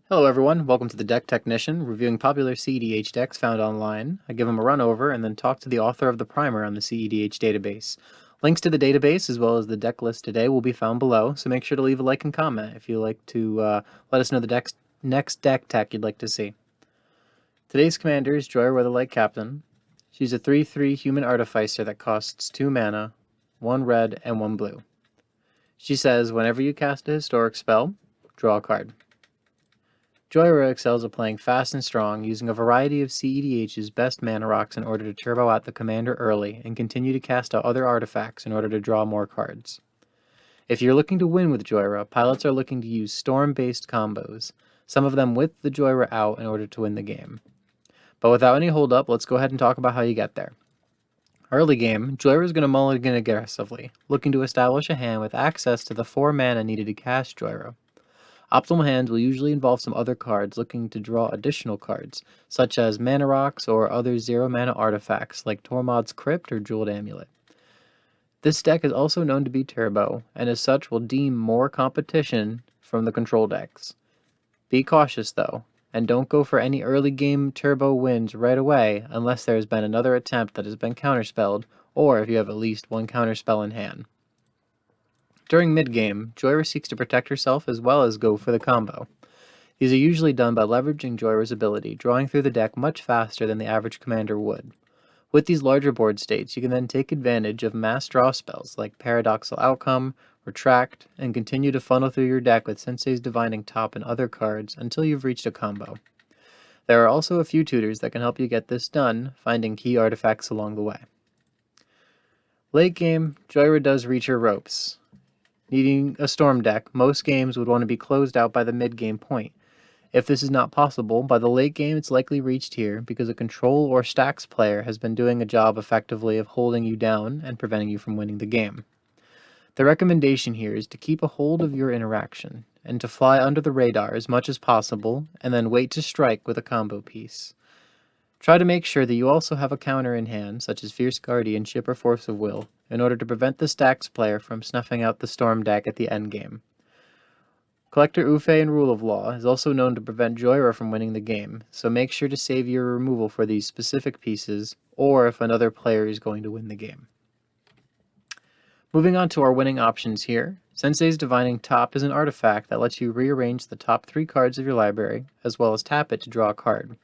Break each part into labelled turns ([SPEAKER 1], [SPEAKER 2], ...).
[SPEAKER 1] Hello everyone, welcome to the Deck Technician, reviewing popular CEDH decks found online. I give them a run over and then talk to the author of the primer on the CEDH database. Links to the database as well as the deck list today will be found below, so make sure to leave a like and comment if you'd like to let us know the next deck tech you'd like to see. Today's commander is Jhoira Weatherlight Captain. She's a 3/3 human artificer that costs 2 mana, 1 red, and 1 blue. She says whenever you cast a historic spell, draw a card. Jhoira excels at playing fast and strong, using a variety of CEDH's best mana rocks in order to turbo out the commander early and continue to cast out other artifacts in order to draw more cards. If you're looking to win with Jhoira, pilots are looking to use storm-based combos, some of them with the Jhoira out in order to win the game. But without any hold-up, let's go ahead and talk about how you get there. Early game, Jhoira is going to mulligan aggressively, looking to establish a hand with access to the 4 mana needed to cast Jhoira. Optimal hands will usually involve some other cards looking to draw additional cards, such as mana rocks or other 0-mana artifacts like Tormod's Crypt or Jeweled Amulet. This deck is also known to be turbo, and as such will deem more competition from the control decks. Be cautious though, and don't go for any early game turbo wins right away unless there has been another attempt that has been counterspelled, or if you have at least one counterspell in hand. During mid-game, Jhoira seeks to protect herself as well as go for the combo. These are usually done by leveraging Jhoira's ability, drawing through the deck much faster than the average commander would. With these larger board states, you can then take advantage of mass draw spells like Paradoxal Outcome, Retract, and continue to funnel through your deck with Sensei's Divining Top and other cards until you've reached a combo. There are also a few tutors that can help you get this done, finding key artifacts along the way. Late game, Jhoira does reach her ropes. Needing a storm deck, most games would want to be closed out by the mid-game point. If this is not possible, by the late game it's likely reached here because a control or Stax player has been doing a job effectively of holding you down and preventing you from winning the game. The recommendation here is to keep a hold of your interaction, and to fly under the radar as much as possible, and then wait to strike with a combo piece. Try to make sure that you also have a counter in hand, such as Fierce Guardianship or Force of Will, in order to prevent the Stax player from snuffing out the Storm deck at the endgame. Collector Ufe and Rule of Law is also known to prevent Jhoira from winning the game, so make sure to save your removal for these specific pieces, or if another player is going to win the game. Moving on to our winning options here, Sensei's Divining Top is an artifact that lets you rearrange the top 3 cards of your library, as well as tap it to draw a card.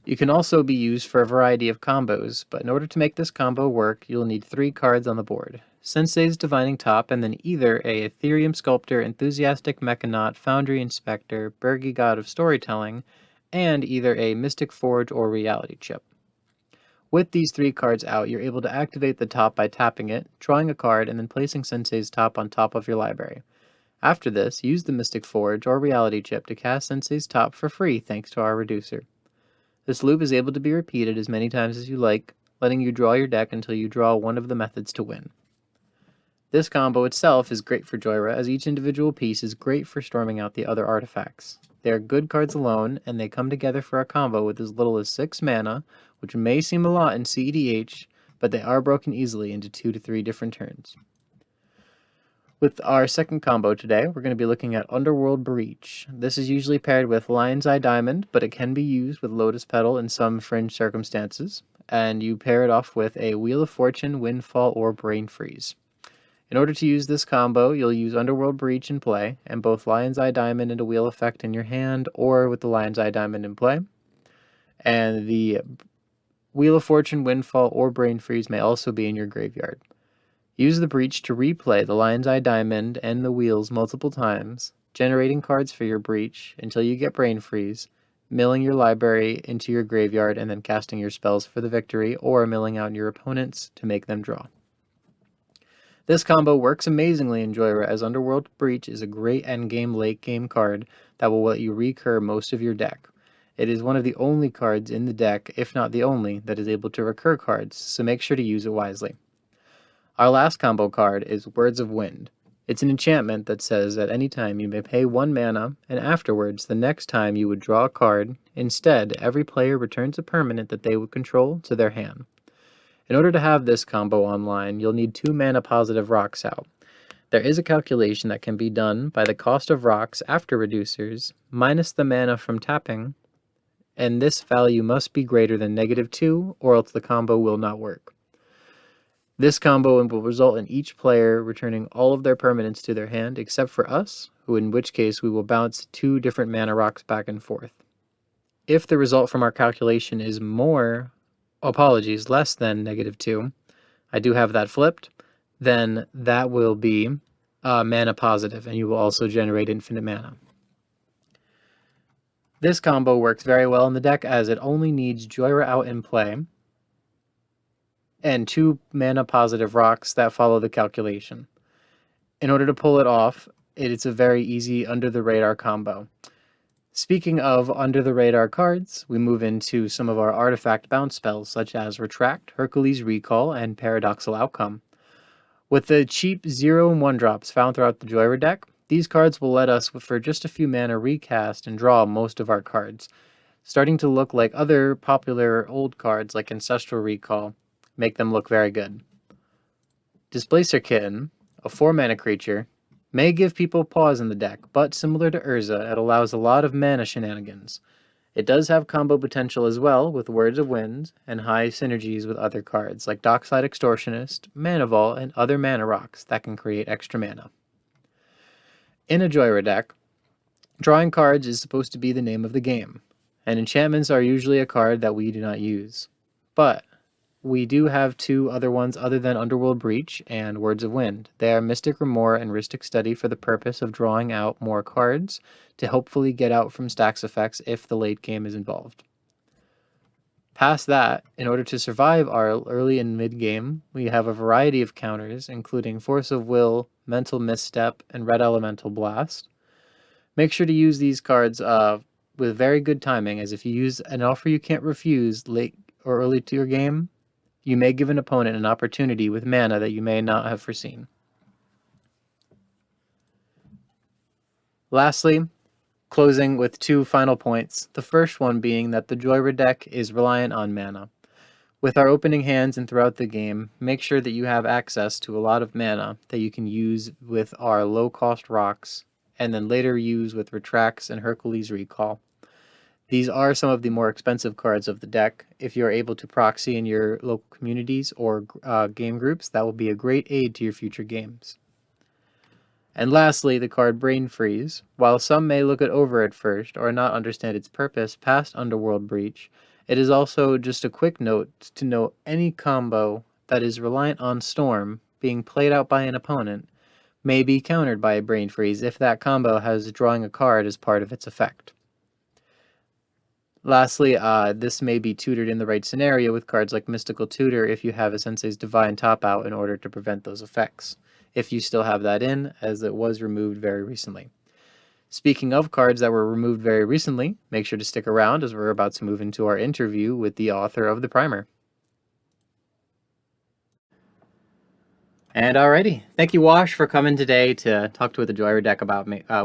[SPEAKER 1] You can also be used for a variety of combos, but in order to make this combo work, you'll need 3 cards on the board. Sensei's Divining Top, and then either a Ethereum Sculptor, Enthusiastic Mechanaut, Foundry Inspector, Bergi God of Storytelling, and either a Mystic Forge or Reality Chip. With these 3 cards out, you're able to activate the top by tapping it, drawing a card, and then placing Sensei's Top on top of your library. After this, use the Mystic Forge or Reality Chip to cast Sensei's Top for free thanks to our reducer. This loop is able to be repeated as many times as you like, letting you draw your deck until you draw one of the methods to win. This combo itself is great for Jhoira, as each individual piece is great for storming out the other artifacts. They are good cards alone, and they come together for a combo with as little as 6 mana, which may seem a lot in CEDH, but they are broken easily into 2 to 3 different turns. With our second combo today, we're going to be looking at Underworld Breach. This is usually paired with Lion's Eye Diamond, but it can be used with Lotus Petal in some fringe circumstances, and you pair it off with a Wheel of Fortune, Windfall, or Brain Freeze. In order to use this combo, you'll use Underworld Breach in play, and both Lion's Eye Diamond and a Wheel effect in your hand, or with the Lion's Eye Diamond in play. And the Wheel of Fortune, Windfall, or Brain Freeze may also be in your graveyard. Use the Breach to replay the Lion's Eye Diamond and the Wheels multiple times, generating cards for your Breach until you get Brain Freeze, milling your library into your graveyard and then casting your spells for the victory, or milling out your opponents to make them draw. This combo works amazingly in Jhoira, as Underworld Breach is a great endgame, late-game card that will let you recur most of your deck. It is one of the only cards in the deck, if not the only, that is able to recur cards, so make sure to use it wisely. Our last combo card is Words of Wind. It's an enchantment that says at any time you may pay 1 mana, and afterwards, the next time you would draw a card, instead, every player returns a permanent that they would control to their hand. In order to have this combo online, you'll need 2 mana positive rocks out. There is a calculation that can be done by the cost of rocks after reducers minus the mana from tapping, and this value must be greater than -2 or else the combo will not work. This combo will result in each player returning all of their permanents to their hand except for us, who in which case we will bounce 2 different mana rocks back and forth. If the result from our calculation is less than -2, I do have that flipped, then that will be mana positive, and you will also generate infinite mana. This combo works very well in the deck as it only needs Jhoira out in play and 2 mana positive rocks that follow the calculation. In order to pull it off, it's a very easy under the radar combo. Speaking of under the radar cards, we move into some of our artifact bounce spells such as Retract, Hercules Recall, and Paradoxical Outcome. With the cheap 0 and 1 drops found throughout the Jhoira deck, these cards will let us, for just a few mana, recast and draw most of our cards, starting to look like other popular old cards like Ancestral Recall, make them look very good. Displacer Kitten, a 4-mana creature, may give people pause in the deck, but similar to Urza, it allows a lot of mana shenanigans. It does have combo potential as well with Words of Wind and high synergies with other cards like Dockside Extortionist, Mana Vault, and other mana rocks that can create extra mana. In a Jhoira deck, drawing cards is supposed to be the name of the game, and enchantments are usually a card that we do not use. But we do have 2 other ones other than Underworld Breach and Words of Wind. They are Mystic Remora and Rhystic Study for the purpose of drawing out more cards to hopefully get out from Stax effects if the late game is involved. Past that, in order to survive our early and mid game, we have a variety of counters, including Force of Will, Mental Misstep, and Red Elemental Blast. Make sure to use these cards with very good timing, as if you use an offer you can't refuse late or early to your game, you may give an opponent an opportunity with mana that you may not have foreseen. Lastly, closing with 2 final points, the first one being that the Jhoira deck is reliant on mana. With our opening hands and throughout the game, make sure that you have access to a lot of mana that you can use with our low-cost rocks, and then later use with Retracts and Hercules Recall. These are some of the more expensive cards of the deck. If you're able to proxy in your local communities or game groups, that will be a great aid to your future games. And lastly, the card Brain Freeze. While some may look it over at first or not understand its purpose past Underworld Breach, it is also just a quick note to know any combo that is reliant on Storm being played out by an opponent may be countered by a Brain Freeze if that combo has drawing a card as part of its effect. Lastly, this may be tutored in the right scenario with cards like Mystical Tutor if you have a Sensei's Divine Top out in order to prevent those effects, if you still have that in, as it was removed very recently. Speaking of cards that were removed very recently, make sure to stick around as we're about to move into our interview with the author of the primer. And alrighty, thank you Wash for coming today to talk with the Jhoira deck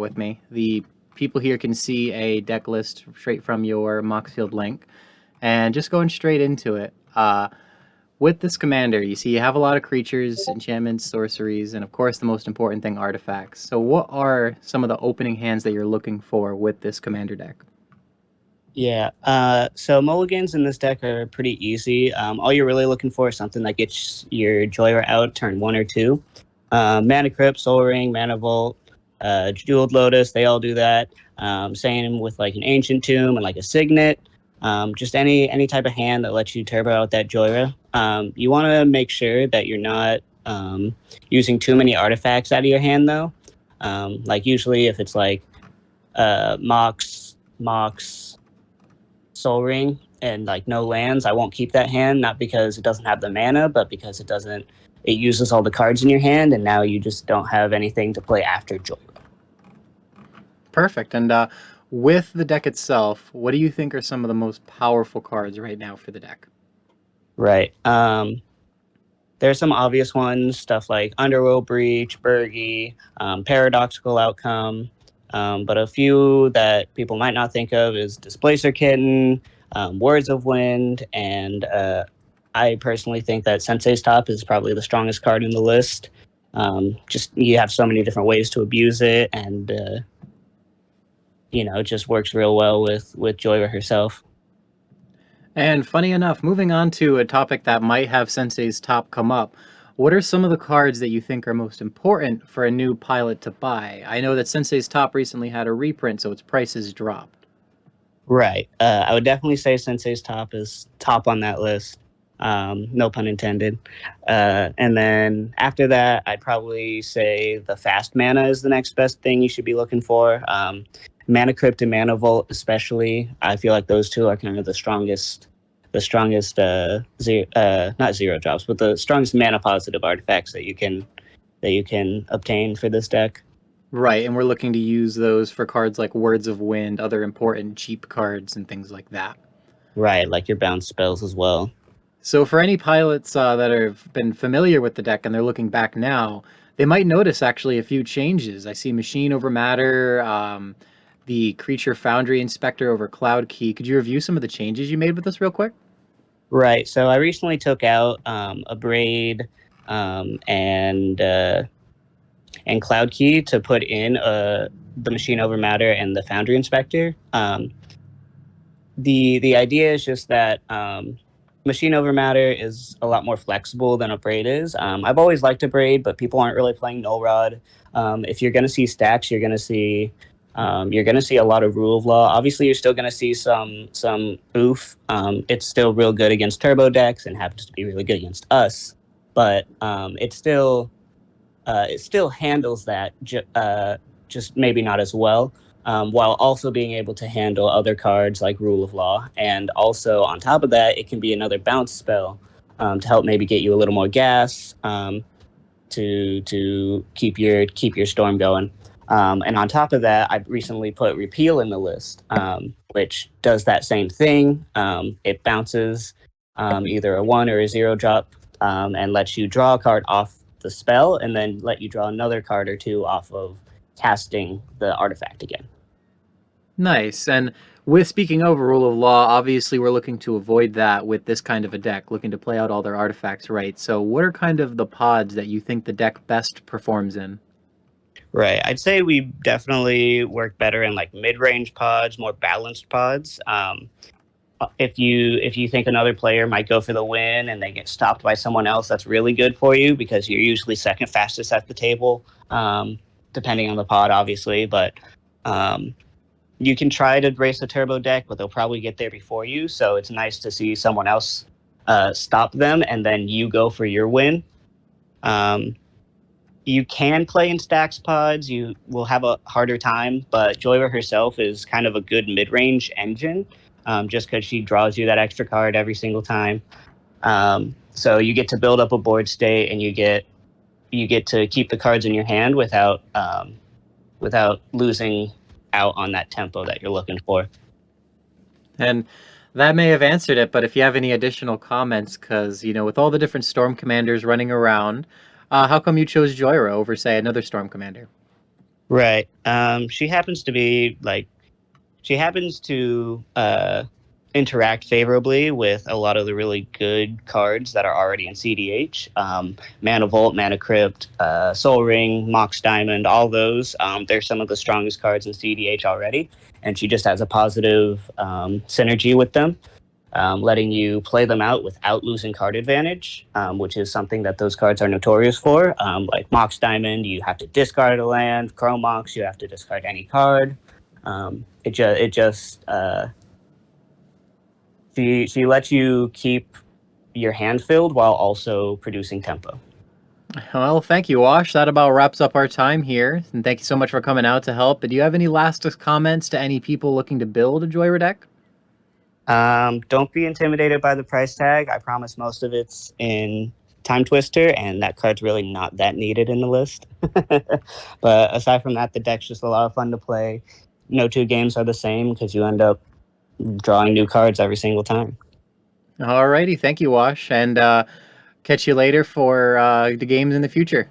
[SPEAKER 1] with me. The people here can see a deck list straight from your Moxfield link, and just going straight into it. With this commander, you see you have a lot of creatures, enchantments, sorceries, and of course the most important thing, artifacts. So what are some of the opening hands that you're looking for with this commander deck?
[SPEAKER 2] Yeah, so mulligans in this deck are pretty easy. All you're really looking for is something that gets your Jhoira out turn 1 or 2. Mana Crypt, Soul Ring, Mana Vault, Jeweled Lotus, they all do that. Same with like an Ancient Tomb and like a Signet. Just any type of hand that lets you turbo out that Jhoira. You want to make sure that you're not using too many artifacts out of your hand though. Like usually if it's like Mox, Soul Ring, and like no lands, I won't keep that hand, not because it doesn't have the mana, but because it uses all the cards in your hand, and now you just don't have anything to play after Jhoira.
[SPEAKER 1] Perfect. And with the deck itself, what do you think are some of the most powerful cards right now for the deck?
[SPEAKER 2] Right. There's some obvious ones, stuff like Underworld Breach, Burgi, Paradoxical Outcome, but a few that people might not think of is Displacer Kitten, Words of Wind, and I personally think that Sensei's Top is probably the strongest card in the list. Just you have so many different ways to abuse it, and it just works real well with Jhoira herself.
[SPEAKER 1] And funny enough, moving on to a topic that might have Sensei's top come up, what are some of the cards that you think are most important for a new pilot to buy? I know that Sensei's top recently had a reprint, so its prices dropped.
[SPEAKER 2] Right. I would definitely say Sensei's top is top on that list. No pun intended. And then after that, I'd probably say the fast mana is the next best thing you should be looking for. Mana Crypt and Mana Vault, especially. I feel like those two are kind of the strongest not zero drops, but the strongest mana positive artifacts that you can obtain for this deck.
[SPEAKER 1] Right, and we're looking to use those for cards like Words of Wind, other important cheap cards, and things like that.
[SPEAKER 2] Right, like your bounce spells as well.
[SPEAKER 1] So, for any pilots that have been familiar with the deck and they're looking back now, they might notice actually a few changes. I see Machine over Matter, the Creature Foundry Inspector over Cloud Key. Could you review some of the changes you made with this real quick?
[SPEAKER 2] Right. So I recently took out a braid and Cloud Key to put in the Machine Over Matter and the Foundry Inspector. The idea is just that Machine Over Matter is a lot more flexible than a braid is. I've always liked a braid, but people aren't really playing Null Rod. If you're going to see Stax, you're going to see a lot of Rule of Law. Obviously, you're still going to see some oof. It's still real good against turbo decks and happens to be really good against us. But it still handles that, just maybe not as well. While also being able to handle other cards like Rule of Law, and also on top of that, it can be another bounce spell to help maybe get you a little more gas to keep your storm going. And on top of that, I recently put Repeal in the list, which does that same thing. It bounces either a 1 or a 0 drop and lets you draw a card off the spell and then let you draw another card or two off of casting the artifact again.
[SPEAKER 1] Nice. And with speaking of Rule of Law, obviously we're looking to avoid that with this kind of a deck, looking to play out all their artifacts right. So, what are kind of the pods that you think the deck best performs in?
[SPEAKER 2] Right. I'd say we definitely work better in like mid-range pods, more balanced pods. If you think another player might go for the win and they get stopped by someone else, that's really good for you because you're usually second fastest at the table, depending on the pod, obviously. But you can try to race a turbo deck, but they'll probably get there before you. So it's nice to see someone else stop them and then you go for your win. You can play in Stax pods. You will have a harder time, but Jhoira herself is kind of a good mid-range engine, just because she draws you that extra card every single time. So you get to build up a board state, and you get to keep the cards in your hand without losing out on that tempo that you're looking for.
[SPEAKER 1] And that may have answered it, but if you have any additional comments, because, with all the different Storm Commanders running around, how come you chose Jhoira over, say, another Storm Commander?
[SPEAKER 2] Right. She happens to interact favorably with a lot of the really good cards that are already in CDH. Mana Vault, Mana Crypt, Soul Ring, Mox Diamond, all those. They're some of the strongest cards in CDH already, and she just has a positive synergy with them. Letting you play them out without losing card advantage, which is something that those cards are notorious for. Like Mox Diamond, you have to discard a land. Chrome Mox, you have to discard any card. She lets you keep your hand filled while also producing tempo.
[SPEAKER 1] Well, thank you, Wash. That about wraps up our time here. And thank you so much for coming out to help. But do you have any last comments to any people looking to build a Jhoira deck?
[SPEAKER 2] Don't be intimidated by the price tag. I promise most of it's in Time Twister, and that card's really not that needed in the list. But aside from that, the deck's just a lot of fun to play. No two games are the same because you end up drawing new cards every single time.
[SPEAKER 1] Alrighty, thank you, Wash. And catch you later for the games in the future.